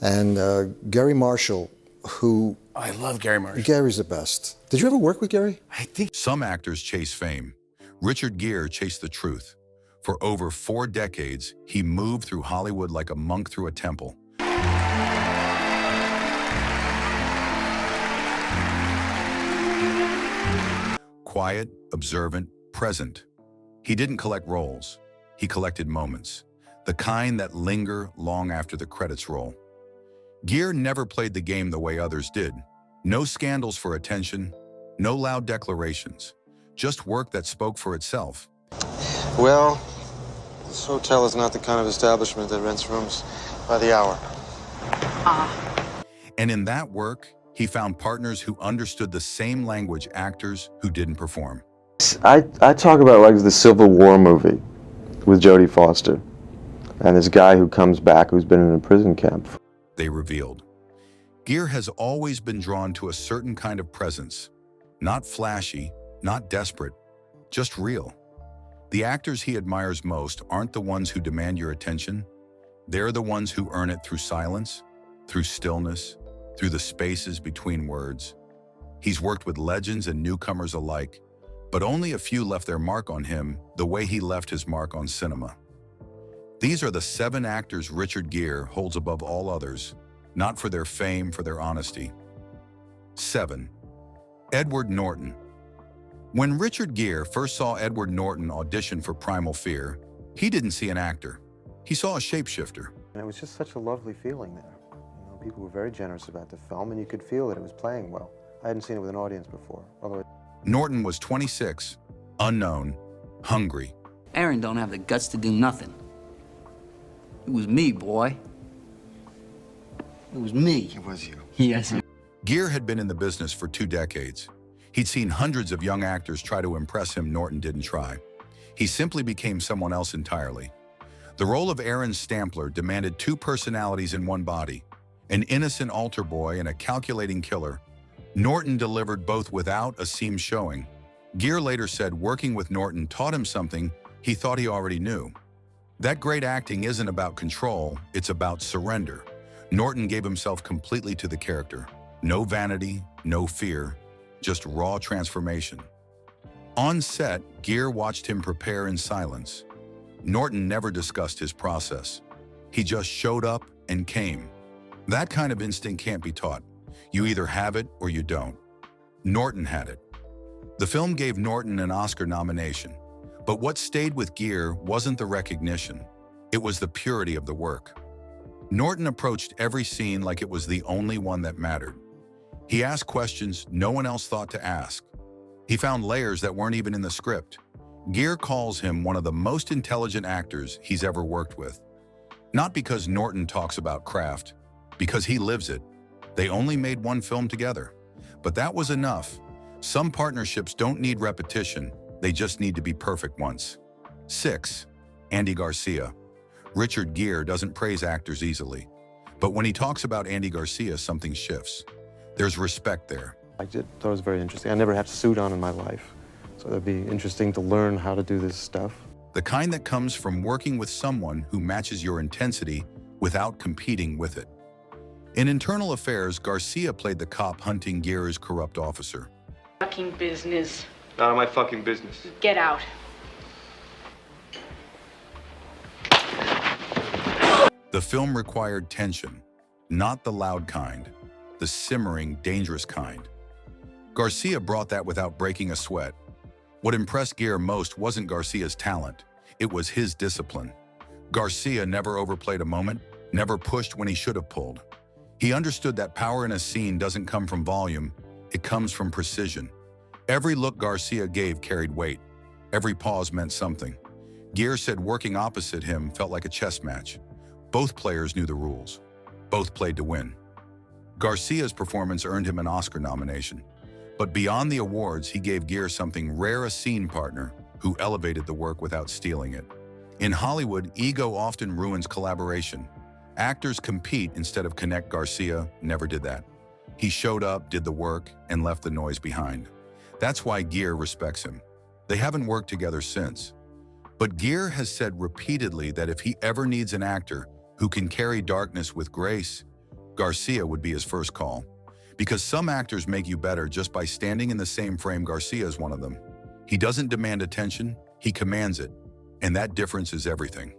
And Gary Marshall, who... I love Gary Marshall. Gary's the best. Did you ever work with Gary? I think Some actors chase fame. Richard Gere chased the truth. For over 4 decades, he moved through Hollywood like a monk through a temple. Quiet, observant, present. He didn't collect roles. He collected moments, the kind that linger long after the credits roll. Gere never played the game the way others did. No scandals for attention, no loud declarations, just work that spoke for itself. Well, this hotel is not the kind of establishment that rents rooms by the hour. And in that work, he found partners who understood the same language actors who didn't perform. I talk about like the Civil War movie with Jodie Foster and this guy who comes back who's been in a prison camp. They revealed. Gere has always been drawn to a certain kind of presence, not flashy, not desperate, just real. The actors he admires most aren't the ones who demand your attention. They're the ones who earn it through silence, through stillness, through the spaces between words. He's worked with legends and newcomers alike, but only a few left their mark on him the way he left his mark on cinema. These are the 7 actors Richard Gere holds above all others, not for their fame, for their honesty. 7. Edward Norton. When Richard Gere first saw Edward Norton audition for Primal Fear, he didn't see an actor. He saw a shapeshifter. And it was just such a lovely feeling there. You know, people were very generous about the film, and you could feel that it was playing well. I hadn't seen it with an audience before, although Norton was 26, unknown, hungry. Aaron don't have the guts to do nothing. It was me, boy. It was me. it was you. Yes. Gere had been in the business for 2 decades. He'd seen hundreds of young actors try to impress him. Norton didn't try. He simply became someone else entirely. The role of Aaron Stampler demanded 2 personalities in one body, an innocent altar boy and a calculating killer. Norton delivered both without a seam showing. Gere later said working with Norton taught him something he thought he already knew. That great acting isn't about control, it's about surrender. Norton gave himself completely to the character. No vanity, no fear, just raw transformation. On set, Gere watched him prepare in silence. Norton never discussed his process. He just showed up and came. That kind of instinct can't be taught. You either have it or you don't. Norton had it. The film gave Norton an Oscar nomination, but what stayed with Gere wasn't the recognition. It was the purity of the work. Norton approached every scene like it was the only one that mattered. He asked questions no one else thought to ask. He found layers that weren't even in the script. Gere calls him one of the most intelligent actors he's ever worked with. Not because Norton talks about craft, because he lives it. They only made 1 film together, but that was enough. Some partnerships don't need repetition, they just need to be perfect once. 6. Andy Garcia. Richard Gere doesn't praise actors easily, but when he talks about Andy Garcia, something shifts. There's respect there. I thought it was very interesting. I never had a suit on in my life, so it'd be interesting to learn how to do this stuff. The kind that comes from working with someone who matches your intensity without competing with it. In Internal Affairs, Garcia played the cop hunting Gere's corrupt officer. Fucking business. None of my fucking business. Get out. The film required tension, not the loud kind, the simmering, dangerous kind. Garcia brought that without breaking a sweat. What impressed Gere most wasn't Garcia's talent, it was his discipline. Garcia never overplayed a moment, never pushed when he should have pulled. He understood that power in a scene doesn't come from volume, it comes from precision. Every look Garcia gave carried weight. Every pause meant something. Gere said working opposite him felt like a chess match. Both players knew the rules. Both played to win. Garcia's performance earned him an Oscar nomination. But beyond the awards, he gave Gere something rare, a scene partner who elevated the work without stealing it. In Hollywood, ego often ruins collaboration. Actors compete instead of connect. Garcia never did that. He showed up, did the work, and left the noise behind. That's why Gere respects him. They haven't worked together since. But Gere has said repeatedly that if he ever needs an actor who can carry darkness with grace, Garcia would be his first call. Because some actors make you better just by standing in the same frame. Garcia is one of them. He doesn't demand attention, he commands it. And that difference is everything.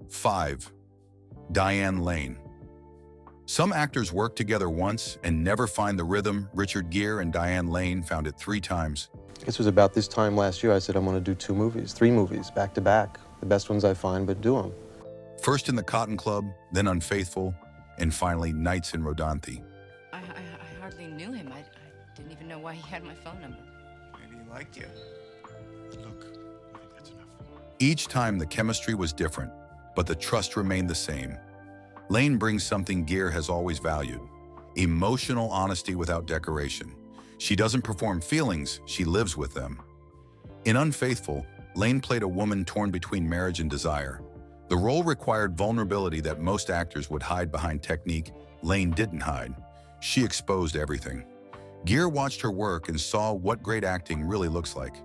5. Diane Lane. Some actors work together once and never find the rhythm. Richard Gere and Diane Lane found it 3 times. This was about this time last year. I said, I'm going to do 2 movies, 3 movies, back to back. The best ones I find, but do them. First in the Cotton Club, then Unfaithful, and finally Nights in Rodanthe. I hardly knew him. I didn't even know why he had my phone number. Maybe he liked you. Look, I think that's enough. Each time the chemistry was different, but the trust remained the same. Lane brings something Gere has always valued: emotional honesty without decoration. She doesn't perform feelings, she lives with them. In Unfaithful, Lane played a woman torn between marriage and desire. The role required vulnerability that most actors would hide behind technique. Lane didn't hide. She exposed everything. Gere watched her work and saw what great acting really looks like.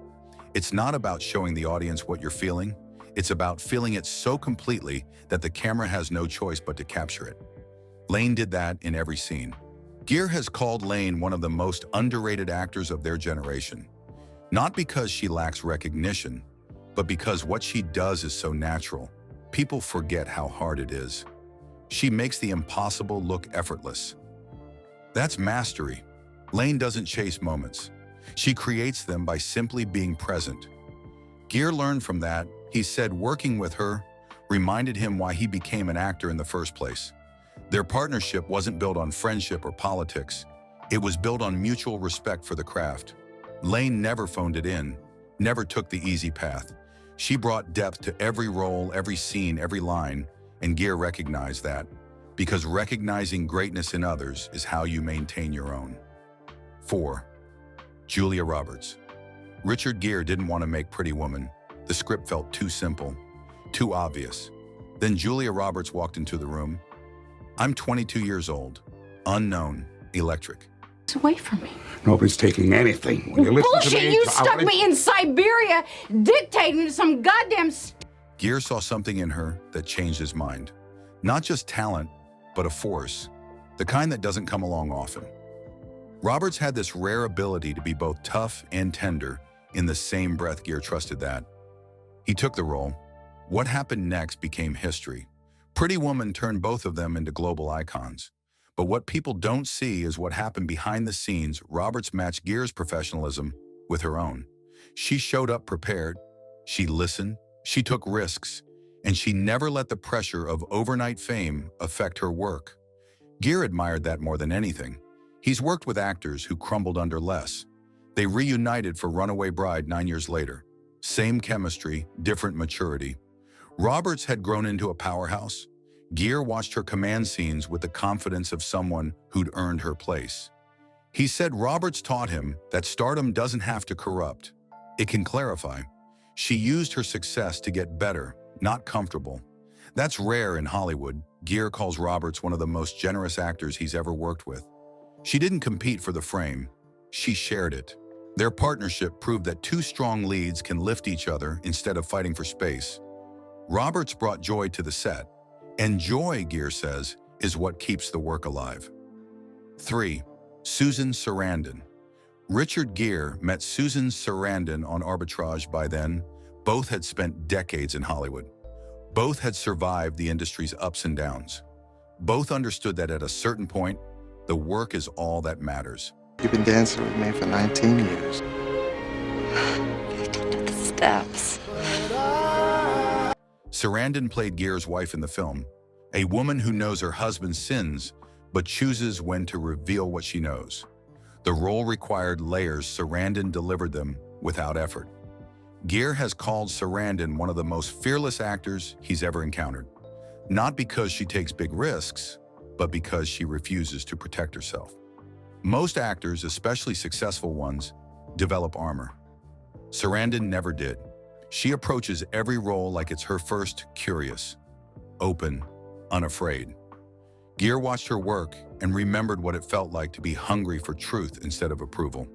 It's not about showing the audience what you're feeling. It's about feeling it so completely that the camera has no choice but to capture it. Lane did that in every scene. Gere has called Lane one of the most underrated actors of their generation. Not because she lacks recognition, but because what she does is so natural. People forget how hard it is. She makes the impossible look effortless. That's mastery. Lane doesn't chase moments. She creates them by simply being present. Gere learned from that. He said working with her reminded him why he became an actor in the first place. Their partnership wasn't built on friendship or politics. It was built on mutual respect for the craft. Lane never phoned it in, never took the easy path. She brought depth to every role, every scene, every line, and Gere recognized that, because recognizing greatness in others is how you maintain your own. 4. Julia Roberts. Richard Gere didn't want to make Pretty Woman. The script felt too simple, too obvious. Then Julia Roberts walked into the room. I'm 22 years old, unknown, electric. It's away from me. Nobody's taking anything. Will you listen to Bullshit! me? You stuck me in Siberia dictating to some goddamn... Gere saw something in her that changed his mind. Not just talent, but a force, the kind that doesn't come along often. Roberts had this rare ability to be both tough and tender in the same breath. Gere trusted that. He took the role. What happened next became history. Pretty Woman turned both of them into global icons. But what people don't see is what happened behind the scenes. Roberts matched Gere's professionalism with her own. She showed up prepared, she listened, she took risks, and she never let the pressure of overnight fame affect her work. Gere admired that more than anything. He's worked with actors who crumbled under less. They reunited for Runaway Bride 9 years later. Same chemistry, different maturity. Roberts had grown into a powerhouse. Gere watched her command scenes with the confidence of someone who'd earned her place. He said Roberts taught him that stardom doesn't have to corrupt. It can clarify. She used her success to get better, not comfortable. That's rare in Hollywood. Gere calls Roberts one of the most generous actors he's ever worked with. She didn't compete for the frame. She shared it. Their partnership proved that 2 strong leads can lift each other instead of fighting for space. Roberts brought joy to the set. And joy, Gere says, is what keeps the work alive. 3. Susan Sarandon. Richard Gere met Susan Sarandon on Arbitrage. By then, both had spent decades in Hollywood. Both had survived the industry's ups and downs. Both understood that at a certain point, the work is all that matters. You've been dancing with me for 19 years. You took the steps. Sarandon played Gere's wife in the film, a woman who knows her husband's sins, but chooses when to reveal what she knows. The role required layers. Sarandon delivered them without effort. Gere has called Sarandon one of the most fearless actors he's ever encountered. Not because she takes big risks, but because she refuses to protect herself. Most actors, especially successful ones, develop armor. Sarandon never did. She approaches every role like it's her first, curious, open, unafraid. Gere watched her work and remembered what it felt like to be hungry for truth instead of approval.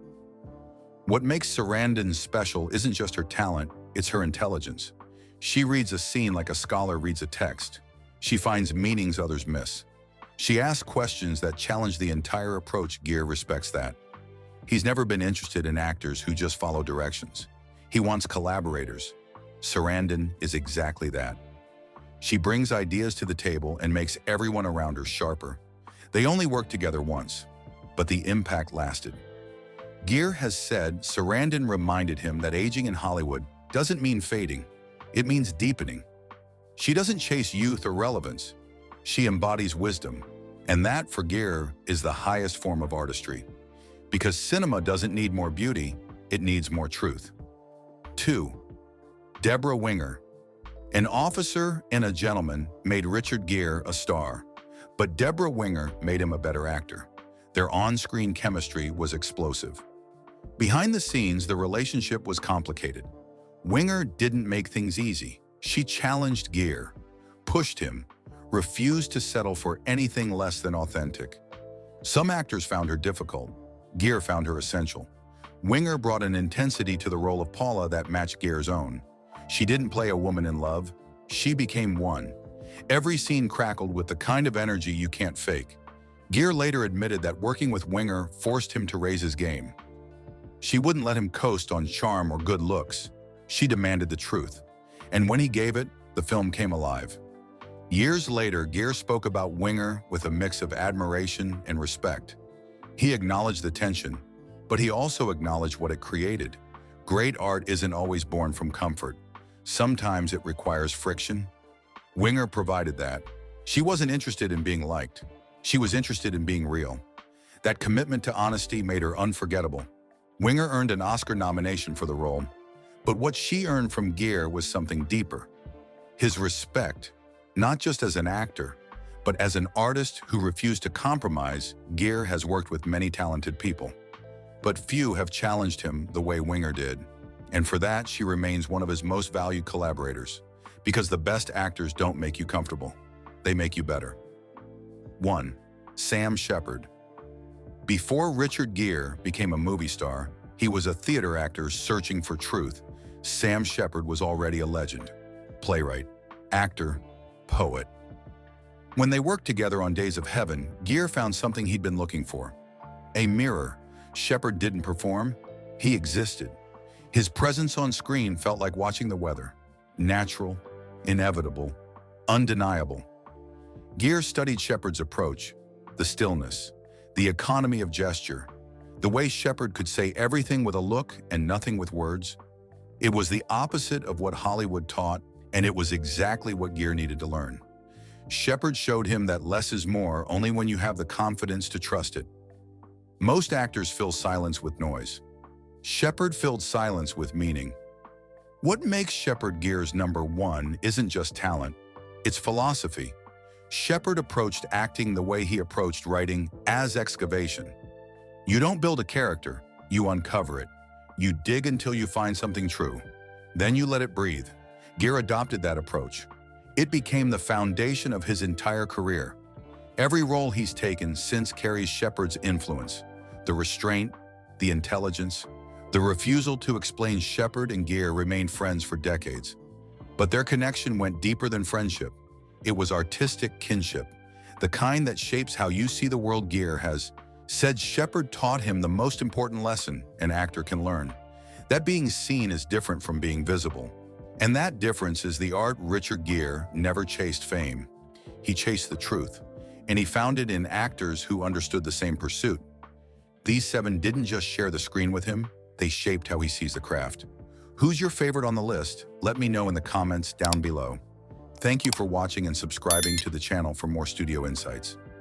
What makes Sarandon special isn't just her talent, it's her intelligence. She reads a scene like a scholar reads a text. She finds meanings others miss. She asks questions that challenge the entire approach. Gere respects that. He's never been interested in actors who just follow directions. He wants collaborators. Sarandon is exactly that. She brings ideas to the table and makes everyone around her sharper. They only worked together once, but the impact lasted. Gere has said Sarandon reminded him that aging in Hollywood doesn't mean fading, it means deepening. She doesn't chase youth or relevance, she embodies wisdom. And that, for Gere, is the highest form of artistry. Because cinema doesn't need more beauty, it needs more truth. 2. Debra Winger. An officer and a gentleman made Richard Gere a star, but Debra Winger made him a better actor. Their on-screen chemistry was explosive. Behind the scenes, the relationship was complicated. Winger didn't make things easy. She challenged Gere, pushed him, refused to settle for anything less than authentic. Some actors found her difficult. Gere found her essential. Winger brought an intensity to the role of Paula that matched Gere's own. She didn't play a woman in love, she became one. Every scene crackled with the kind of energy you can't fake. Gere later admitted that working with Winger forced him to raise his game. She wouldn't let him coast on charm or good looks. She demanded the truth. And when he gave it, the film came alive. Years later, Gere spoke about Winger with a mix of admiration and respect. He acknowledged the tension, but he also acknowledged what it created. Great art isn't always born from comfort. Sometimes it requires friction. Winger provided that. She wasn't interested in being liked. She was interested in being real. That commitment to honesty made her unforgettable. Winger earned an Oscar nomination for the role, but what she earned from Gere was something deeper. His respect, not just as an actor, but as an artist who refused to compromise. Gere has worked with many talented people, but few have challenged him the way Winger did. And for that, she remains one of his most valued collaborators, because the best actors don't make you comfortable, they make you better. 1. Shepard. Before Richard Gere became a movie star, he was a theater actor searching for truth. Shepard was already a legend. Playwright, actor, poet. When they worked together on Days of Heaven, Gere found something he'd been looking for. A mirror. Shepard didn't perform, he existed. His presence on screen felt like watching the weather. Natural, inevitable, undeniable. Gere studied Shepard's approach, the stillness, the economy of gesture, the way Shepard could say everything with a look and nothing with words. It was the opposite of what Hollywood taught, and it was exactly what Gere needed to learn. Shepard showed him that less is more only when you have the confidence to trust it. Most actors fill silence with noise. Shepard filled silence with meaning. What makes Shepard Gere's #1 isn't just talent, it's philosophy. Shepard approached acting the way he approached writing, as excavation. You don't build a character, you uncover it. You dig until you find something true. Then you let it breathe. Gere adopted that approach. It became the foundation of his entire career. Every role he's taken since carries Shepard's influence. The restraint, the intelligence, the refusal to explain. Shepard and Gere remained friends for decades. But their connection went deeper than friendship. It was artistic kinship, the kind that shapes how you see the world. Gere has said Shepard taught him the most important lesson an actor can learn. That being seen is different from being visible. And that difference is the art. Richard Gere never chased fame. He chased the truth, and he found it in actors who understood the same pursuit. These 7 didn't just share the screen with him, they shaped how he sees the craft. Who's your favorite on the list? Let me know in the comments down below. Thank you for watching and subscribing to the channel for more studio insights.